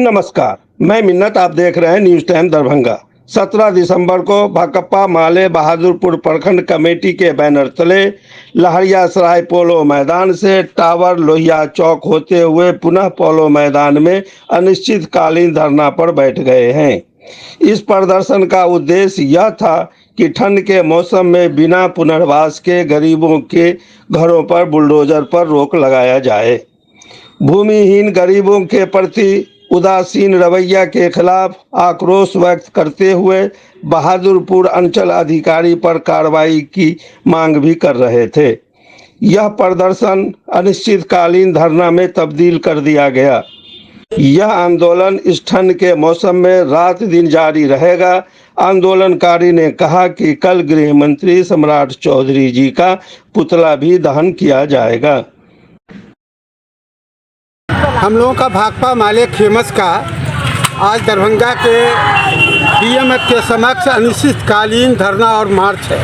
नमस्कार, मैं मिन्नत। आप देख रहे हैं न्यूज टाइम दरभंगा। 17 दिसंबर को भाकपा माले बहादुरपुर प्रखंड कमेटी के बैनर तले लहरियासराय पोलो मैदान से टावर लोहिया चौक होते हुए पुनः पोलो मैदान में अनिश्चितकालीन धरना पर बैठ गए हैं। इस प्रदर्शन का उद्देश्य यह था कि ठंड के मौसम में बिना पुनर्वास के गरीबों के घरों पर बुलडोजर पर रोक लगाया जाए। भूमिहीन गरीबों के प्रति उदासीन रवैया के खिलाफ आक्रोश व्यक्त करते हुए बहादुरपुर अंचल अधिकारी पर कार्रवाई की मांग भी कर रहे थे। यह प्रदर्शन अनिश्चितकालीन धरना में तब्दील कर दिया गया। यह आंदोलन इस ठंड के मौसम में रात दिन जारी रहेगा। आंदोलनकारी ने कहा कि कल गृह मंत्री सम्राट चौधरी जी का पुतला भी दहन किया जाएगा। हम लोगों का भाकपा माले खेमस का आज दरभंगा के डीएम के समक्ष अनिश्चितकालीन धरना और मार्च है।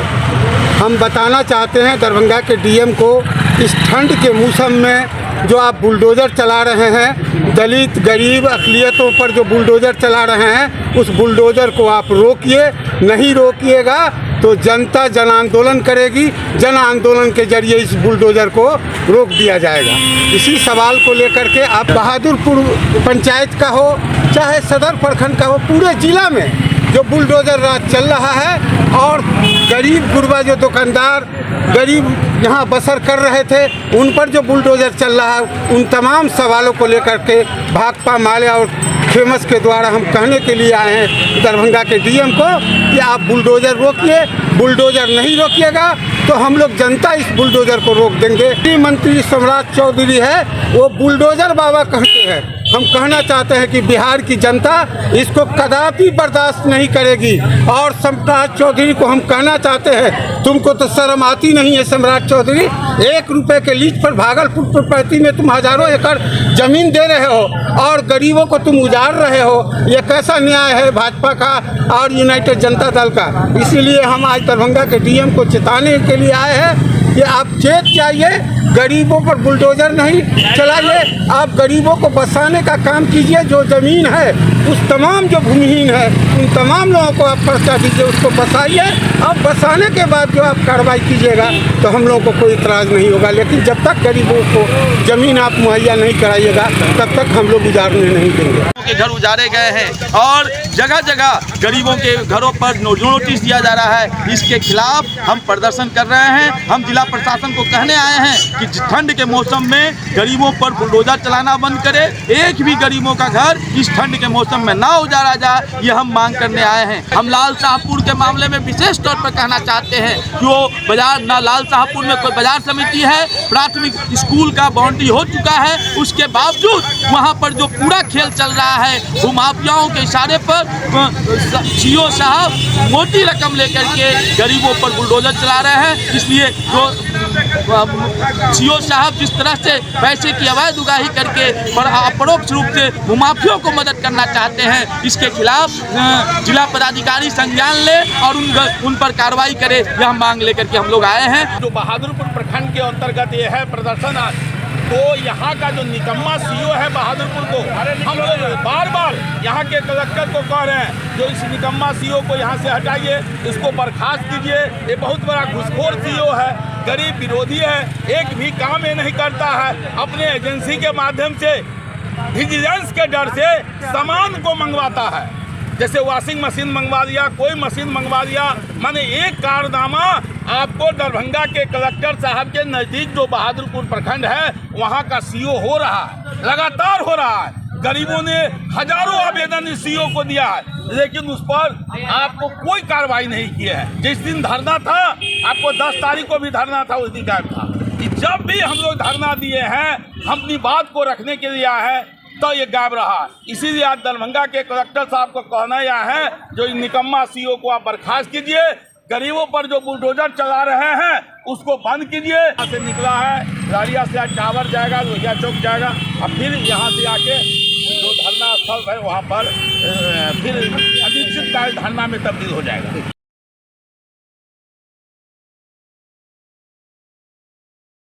हम बताना चाहते हैं दरभंगा के डीएम को, इस ठंड के मौसम में जो आप बुलडोज़र चला रहे हैं, दलित गरीब अक़लियतों पर जो बुलडोज़र चला रहे हैं, उस बुलडोज़र को आप रोकिए। नहीं रोकिएगा तो जनता जन आंदोलन करेगी। जन आंदोलन के जरिए इस बुलडोज़र को रोक दिया जाएगा। इसी सवाल को लेकर के आप बहादुरपुर पंचायत का हो चाहे सदर प्रखंड का हो, पूरे ज़िला में जो बुलडोज़र राज चल रहा है और गरीब गुरबा जो दुकानदार गरीब यहाँ बसर कर रहे थे, उन पर जो बुलडोज़र चल रहा है, उन तमाम सवालों को लेकर के भाकपा माले और फेमस के द्वारा हम कहने के लिए आए हैं दरभंगा के डीएम को कि आप बुलडोज़र रोकिए। बुलडोज़र नहीं रोकिएगा तो हम लोग जनता इस बुलडोज़र को रोक देंगे। गृह मंत्री सम्राट चौधरी है, वो बुलडोज़र बाबा कहते हैं। हम कहना चाहते हैं कि बिहार की जनता इसको कदापि बर्दाश्त नहीं करेगी। और सम्राट चौधरी को हम कहना चाहते हैं, तुमको तो शर्म आती नहीं है सम्राट चौधरी। 1 रुपये के लीज पर भागलपुर प्रॉपर्टी में तुम हजारों एकड़ जमीन दे रहे हो और गरीबों को तुम उजाड़ रहे हो। ये कैसा न्याय है भाजपा का और यूनाइटेड जनता दल का? इसीलिए हम आज दरभंगा के डीएम को चेताने के लिए आए हैं कि आप चेत जाइए, गरीबों पर बुलडोज़र नहीं चलाइए। आप गरीबों को बसाने का काम कीजिए। जो ज़मीन है उस तमाम जो भूमिहीन है उन तमाम लोगों को आप पर्चा दीजिए, उसको बसाइए। अब बसाने के बाद जो आप कार्रवाई कीजिएगा तो हम लोगों को कोई इतराज़ नहीं होगा। लेकिन जब तक गरीबों को ज़मीन आप मुहैया नहीं कराइएगा तब तक हम लोग उजाड़ने नहीं देंगे। के घर उजाड़े गए हैं और जगह जगह गरीबों के घरों पर नोटिस दिया जा रहा है। इसके खिलाफ हम प्रदर्शन कर रहे हैं। हम जिला प्रशासन को कहने आए हैं कि ठंड के मौसम में गरीबों पर बुलडोज़र चलाना बंद करे। एक भी गरीबों का घर इस ठंड के मौसम में ना उजाड़ा जाए, ये हम मांग करने आए हैं। हम लाल शाहपुर के मामले में विशेष तौर पर कहना चाहते हैं कि वो बाजार ना लाल शाहपुर में कोई बाजार समिति है, प्राथमिक स्कूल का बाउंड्री हो चुका है, उसके बावजूद वहाँ पर जो पूरा खेल चल रहा है वो माफियाओं के इशारे पर सीओ साहब मोटी रकम लेकर के गरीबों पर बुलडोज़र चला रहे हैं। इसलिए जो सीओ साहब जिस तरह से पैसे की अवैध उगाही करके अपरोक्ष रूप से माफियाओं को मदद करना चाहते हैं, इसके खिलाफ जिला पदाधिकारी संज्ञान ले और उन पर कार्रवाई करे, यह मांग लेकर के हम लोग आए हैं। जो बहादुरपुर प्रखंड के अंतर्गत ये है प्रदर्शन, तो यहाँ का जो निकम्मा सीओ है बहादुरपुर को, हम लोग बार बार यहाँ के कलेक्टर को कह रहे हैं जो इस निकम्मा सीओ को यहाँ से हटाइए, इसको बर्खास्त कीजिए। ये बहुत बड़ा घुसखोर सीओ है, गरीब विरोधी है, एक भी काम ये नहीं करता है। अपने एजेंसी के माध्यम से विजिलेंस के डर से सामान को मंगवाता है, जैसे वॉशिंग मशीन मंगवा दिया, कोई मशीन मंगवा दिया। माने एक कारनामा आपको दरभंगा के कलेक्टर साहब के नज़दीक जो बहादुरपुर प्रखंड है वहाँ का सीओ हो रहा है, लगातार हो रहा है। गरीबों ने हजारों आवेदन इस सीओ को दिया है, लेकिन उस पर आपको कोई कार्रवाई नहीं की है। जिस दिन धरना था, आपको 10 तारीख को भी धरना था, उस दिन गायब था। जब भी हम लोग धरना दिए हैं, हम अपनी बात को रखने के लिए आए हैं, तो ये गायब रहा। इसीलिए आज दरभंगा के कलेक्टर साहब को कहना यह है जो निकम्मा सीओ को आप बर्खास्त कीजिए, गरीबों पर जो बुलडोज़र चला रहे हैं उसको बंद कीजिए। यहाँ से निकला है लारिया से टावर जाएगा, लोहिया चौक जाएगा, और फिर यहाँ से आके जो धरना स्थल है वहाँ पर फिर अनिश्चितकालीन धरना में तब्दील हो जाएगा।